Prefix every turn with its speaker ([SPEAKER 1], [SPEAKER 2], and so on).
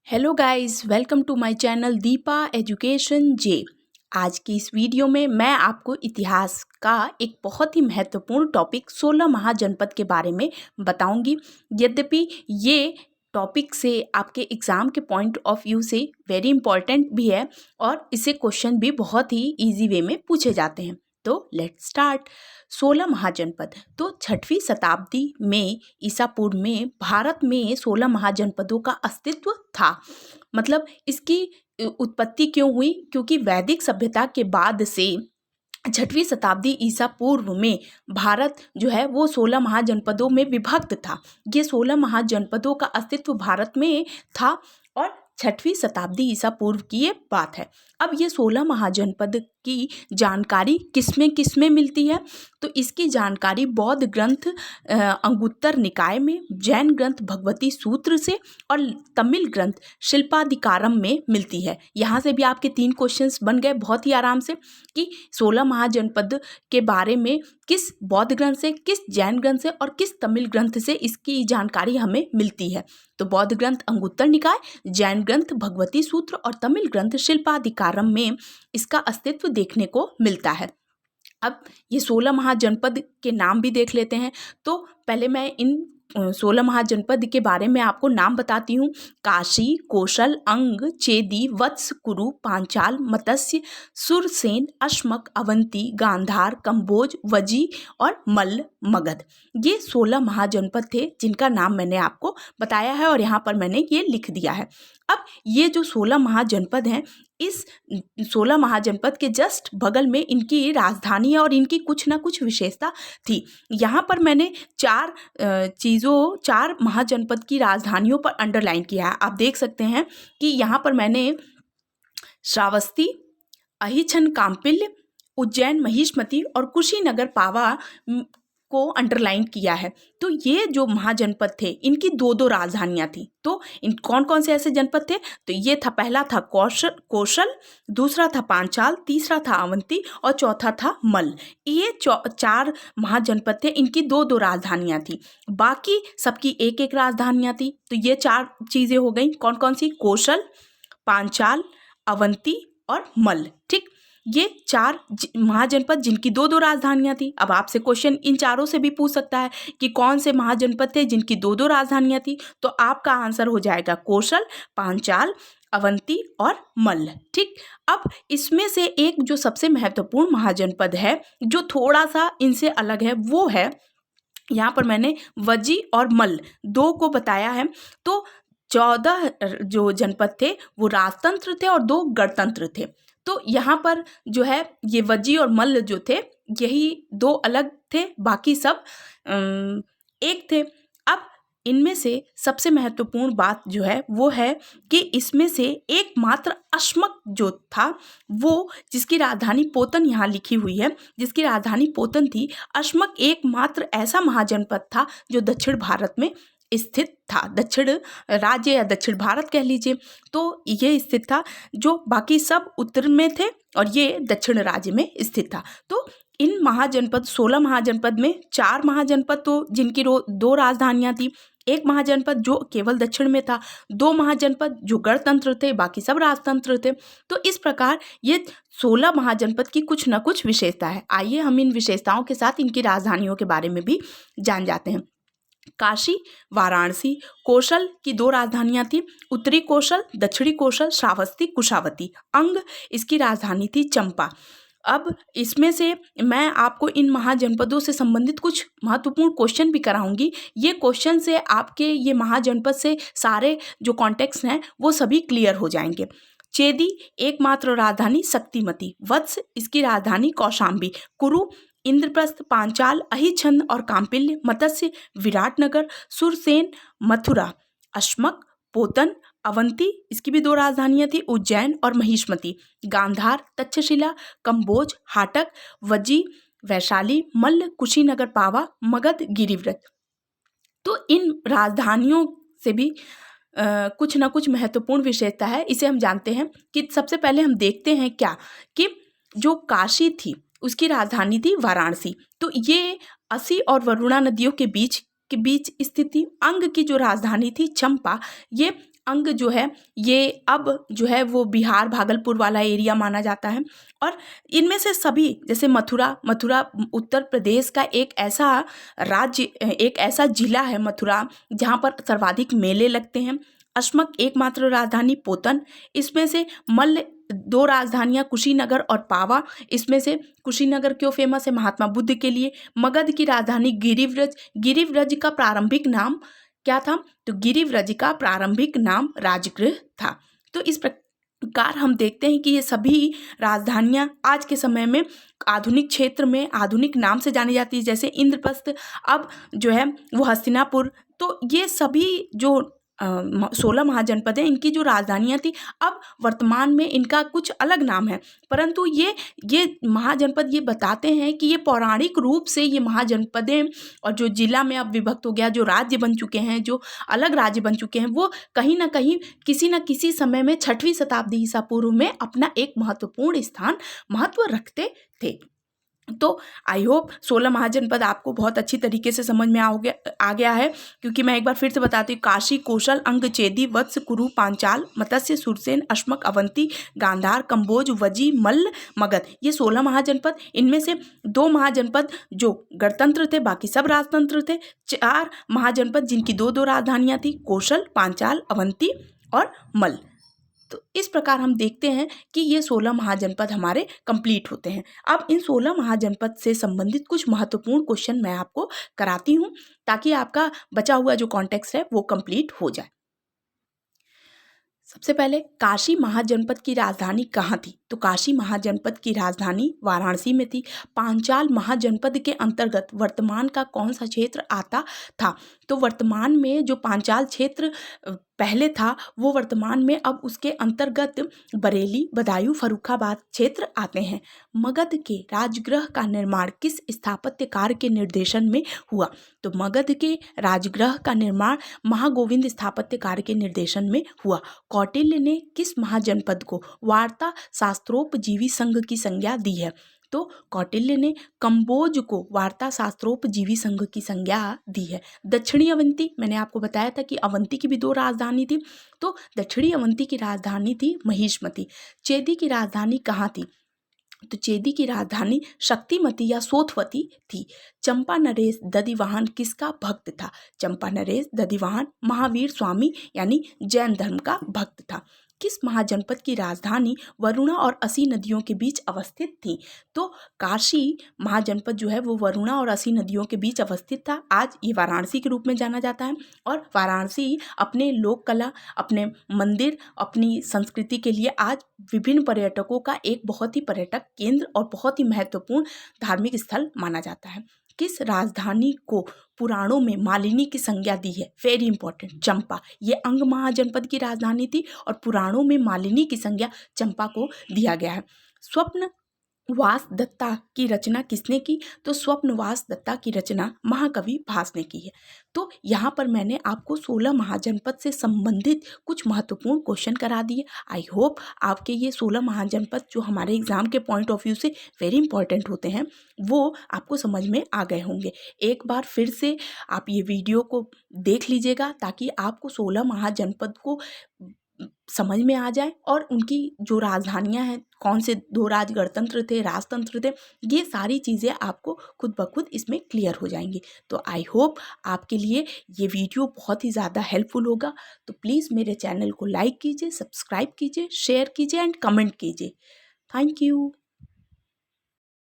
[SPEAKER 1] Hello guys, welcome to my channel Deepa education J. आज की इस वीडियो में मैं आपको इतिहास का एक बहुत ही महत्वपूर्ण टॉपिक 16 महाजनपद के बारे में बताऊंगी। यद्यपि ये टॉपिक से आपके एग्ज़ाम के पॉइंट ऑफ व्यू से वेरी इंपॉर्टेंट भी है और इससे क्वेश्चन भी बहुत ही इजी वे में पूछे जाते हैं। तो लेट्स स्टार्ट। 16 महाजनपद। तो 6वीं शताब्दी में ईसा पूर्व में भारत में 16 महाजनपदों का अस्तित्व था। मतलब इसकी उत्पत्ति क्यों हुई? क्योंकि वैदिक सभ्यता के बाद से 6वीं शताब्दी ईसा पूर्व में भारत जो है वो 16 महाजनपदों में विभक्त था। ये 16 महाजनपदों का अस्तित्व भारत में था और 6वीं शताब्दी ईसा पूर्व की ये बात है। अब ये 16 महाजनपद की जानकारी किसमें मिलती है? तो इसकी जानकारी बौद्ध ग्रंथ अंगुत्तर निकाय में, जैन ग्रंथ भगवती सूत्र से और तमिल ग्रंथ शिल्पाधिकारम में मिलती है। यहाँ से भी आपके 3 क्वेश्चंस बन गए बहुत ही आराम से कि 16 महाजनपद के बारे में किस बौद्ध ग्रंथ से, किस जैन ग्रंथ से और किस तमिल ग्रंथ से इसकी जानकारी हमें मिलती है। तो बौद्ध ग्रंथ अंगुत्तर निकाय, जैन ग्रंथ भगवती सूत्र और तमिल ग्रंथ शिल्पाधिकारम में इसका अस्तित्व देखने को मिलता है। अब ये 16 महाजनपद के नाम भी देख लेते हैं। तो पहले मैं इन 16 महाजनपद के बारे में आपको नाम बताती हूँ। काशी, कोशल, अंग, चेदी, वत्स, कुरु, पांचाल, मत्स्य, सुरसेन, अश्मक, अवंती, गांधार, कंबोज, वजी और मल्ल, मगध। ये 16 महाजनपद थे जिनका नाम मैंने आपको बताया है और यहाँ पर मैंने ये लिख दिया है। अब ये जो 16 महाजनपद हैं, इस 16 महाजनपद के जस्ट बगल में इनकी राजधानी है और इनकी कुछ ना कुछ विशेषता थी। यहाँ पर मैंने 4 महाजनपद की राजधानियों पर अंडरलाइन किया है। आप देख सकते हैं कि यहाँ पर मैंने श्रावस्ती, अहिछन कांपिल्य, उज्जैन महिष्मती और कुशीनगर पावा को अंडरलाइन किया है। तो ये जो महाजनपद थे इनकी 2 राजधानियां थी। तो इन कौन कौन से ऐसे जनपद थे? तो ये था, पहला था कौशल, दूसरा था पांचाल, तीसरा था अवंती और चौथा था मल्ल। ये 4 महाजनपद थे, इनकी 2 राजधानियां थी। बाकी सबकी एक राजधानियां थी। तो ये 4 चीजें हो गई। कौन कौन सी? कौशल, पांचाल, अवंती और मल्ल। ठीक, ये 4 महाजनपद जिनकी 2 राजधानियां थी। अब आपसे क्वेश्चन इन चारों से भी पूछ सकता है कि कौन से महाजनपद थे जिनकी 2 राजधानियां थी। तो आपका आंसर हो जाएगा कौशल, पांचाल, अवंती और मल्ल। ठीक, अब इसमें से एक जो सबसे महत्वपूर्ण महाजनपद है जो थोड़ा सा इनसे अलग है वो है, यहाँ पर मैंने वजी और मल्ल 2 को बताया है। तो 14 जो जनपद थे वो राजतंत्र थे और 2 गणतंत्र थे। तो यहाँ पर जो है ये वजी और मल्ल जो थे यही 2 अलग थे, बाकी सब एक थे। अब इनमें से सबसे महत्वपूर्ण बात जो है वो है कि इसमें से एकमात्र अश्मक जो था वो, जिसकी राजधानी पोतन यहाँ लिखी हुई है, जिसकी राजधानी पोतन थी, अश्मक एकमात्र ऐसा महाजनपद था जो दक्षिण भारत में स्थित था। दक्षिण राज्य या दक्षिण भारत कह लीजिए। तो ये स्थित था, जो बाकी सब उत्तर में थे और ये दक्षिण राज्य में स्थित था। तो इन महाजनपद 16 महाजनपद में 4 महाजनपद तो जिनकी 2 राजधानियां थी, 1 महाजनपद जो केवल दक्षिण में था, 2 महाजनपद जो गणतंत्र थे, बाकी सब राजतंत्र थे। तो इस प्रकार ये 16 महाजनपद की कुछ न कुछ विशेषता है। आइए हम इन विशेषताओं के साथ इनकी राजधानियों के बारे में भी जान जाते हैं। काशी, वाराणसी, कौशल की 2 राजधानियां थी, उत्तरी कौशल, दक्षिणी कौशल, श्रावस्ती, कुशावती। अंग इसकी राजधानी थी चंपा। अब इसमें से मैं आपको इन महाजनपदों से संबंधित कुछ महत्वपूर्ण क्वेश्चन भी कराऊंगी। ये क्वेश्चन से आपके ये महाजनपद से सारे जो कॉन्टेक्स्ट हैं वो सभी क्लियर हो जाएंगे। चेदी एकमात्र राजधानी शक्तिमती, वत्स इसकी राजधानी कौशाम्बी, कुरु, इंद्रप्रस्थ, पांचाल, अहिछन्न और कांपिल्य, मत्स्य, विराटनगर, सुरसेन, मथुरा, अश्मक, पोतन, अवंती इसकी भी 2 राजधानियां थी, उज्जैन और महिष्मती, गांधार, तक्षशिला, कंबोज, हाटक, वजी, वैशाली, मल्ल, कुशीनगर पावा, मगध, गिरिव्रत। तो इन राजधानियों से भी कुछ ना कुछ महत्वपूर्ण विशेषता है, इसे हम जानते हैं। कि सबसे पहले हम देखते हैं क्या कि जो काशी थी उसकी राजधानी थी वाराणसी। तो ये असी और वरुणा नदियों के बीच स्थित थी। अंग की जो राजधानी थी चंपा, ये अंग जो है ये अब जो है वो बिहार भागलपुर वाला एरिया माना जाता है। और इनमें से सभी जैसे मथुरा मथुरा उत्तर प्रदेश का एक ऐसा राज्य, एक ऐसा जिला है मथुरा जहाँ पर सर्वाधिक मेले लगते हैं। अश्मक एकमात्र राजधानी पोतन, इसमें से मल्ल दो राजधानियां कुशीनगर और पावा, इसमें से कुशीनगर क्यों फेमस है? महात्मा बुद्ध के लिए। मगध की राजधानी गिरिव्रज, गिरिव्रज का प्रारंभिक नाम क्या था? तो गिरिव्रज का प्रारंभिक नाम राजगृह था। तो इस प्रकार हम देखते हैं कि ये सभी राजधानियां आज के समय में आधुनिक क्षेत्र में आधुनिक नाम से जानी जाती है, जैसे इंद्रप्रस्थ अब जो है वो हस्तिनापुर। तो ये सभी जो 16 महाजनपद हैं, इनकी जो राजधानियाँ थी अब वर्तमान में इनका कुछ अलग नाम है, परंतु ये महाजनपद ये बताते हैं कि ये पौराणिक रूप से ये महाजनपदें और जो जिला में अब विभक्त हो गया, जो राज्य बन चुके हैं, जो अलग राज्य बन चुके हैं, वो कहीं ना कहीं किसी न किसी समय में 6वीं शताब्दी ईसा पूर्व में अपना एक महत्वपूर्ण स्थान महत्व रखते थे। तो आई होप 16 महाजनपद आपको बहुत अच्छी तरीके से समझ में आ गया है, क्योंकि मैं एक बार फिर से बताती हूँ। काशी, कौशल, अंग, चेदी, वत्स, कुरु, पांचाल, मत्स्य, सुरसेन, अश्मक, अवंती, गांधार, कंबोज, वजी, मल्ल, मगध, ये 16 महाजनपद। इनमें से 2 महाजनपद जो गणतंत्र थे, बाकी सब राजतंत्र थे। 4 महाजनपद जिनकी 2-2 राजधानियाँ थी, कौशल, पांचाल, अवंती और मल्ल। तो इस प्रकार हम देखते हैं कि ये 16 महाजनपद हमारे कंप्लीट होते हैं। अब इन 16 महाजनपद से संबंधित कुछ महत्वपूर्ण क्वेश्चन मैं आपको कराती हूँ, ताकि आपका बचा हुआ जो कॉन्टेक्स्ट है वो कंप्लीट हो जाए। सबसे पहले काशी महाजनपद की राजधानी कहाँ थी? तो काशी महाजनपद की राजधानी वाराणसी में थी। पांचाल महाजनपद के अंतर्गत वर्तमान का कौन सा क्षेत्र आता था? तो वर्तमान में जो पांचाल क्षेत्र पहले था, वो वर्तमान में अब उसके अंतर्गत बरेली, बदायूं, फर्रुखाबाद क्षेत्र आते हैं। मगध के राजगृह का निर्माण किस स्थापत्यकार के निर्देशन में हुआ? तो मगध के राजगृह का निर्माण महागोविंद स्थापत्यकार के निर्देशन में हुआ। कौटिल्य ने किस महाजनपद को वार्ता शास्त्रोपजीवी संघ की संज्ञा दी है? तो कौटिल्य ने कंबोज को वार्ता शास्त्रोपजीवी संघ की संज्ञा दी है। दक्षिणी अवंती, मैंने आपको बताया था कि अवंती की भी 2 राजधानी थी, तो दक्षिणी अवंती की राजधानी थी महिष्मती। चेदी की राजधानी कहाँ थी? तो चेदी की राजधानी शक्तिमती या सोथवती थी। चंपा नरेश दधिवाहन किसका भक्त था? चंपा नरेश दधिवाहन महावीर स्वामी यानी जैन धर्म का भक्त था। किस महाजनपद की राजधानी वरुणा और असी नदियों के बीच अवस्थित थी? तो काशी महाजनपद जो है वो वरुणा और असी नदियों के बीच अवस्थित था। आज ये वाराणसी के रूप में जाना जाता है, और वाराणसी अपने लोक कला, अपने मंदिर, अपनी संस्कृति के लिए आज विभिन्न पर्यटकों का एक बहुत ही पर्यटक केंद्र और बहुत ही महत्वपूर्ण धार्मिक स्थल माना जाता है। किस राजधानी को पुराणों में मालिनी की संज्ञा दी है? वेरी इंपॉर्टेंट, चंपा। ये अंग महाजनपद की राजधानी थी और पुराणों में मालिनी की संज्ञा चंपा को दिया गया है। स्वप्न वास दत्ता की रचना किसने की? तो स्वप्नवास दत्ता की रचना महाकवि भास ने की है। तो यहाँ पर मैंने आपको 16 महाजनपद से संबंधित कुछ महत्वपूर्ण क्वेश्चन करा दिए। आई होप आपके ये 16 महाजनपद जो हमारे एग्जाम के पॉइंट ऑफ व्यू से वेरी इंपॉर्टेंट होते हैं वो आपको समझ में आ गए होंगे। एक बार फिर से आप ये वीडियो को देख लीजिएगा, ताकि आपको 16 महाजनपद को समझ में आ जाए और उनकी जो राजधानियां हैं, कौन से 2 राज गणतंत्र थे, राजतंत्र थे, ये सारी चीज़ें आपको खुद ब खुद इसमें क्लियर हो जाएंगी। तो आई होप आपके लिए ये वीडियो बहुत ही ज़्यादा हेल्पफुल होगा। तो प्लीज़ मेरे चैनल को लाइक कीजिए, सब्सक्राइब कीजिए, शेयर कीजिए एंड कमेंट कीजिए। Thank you.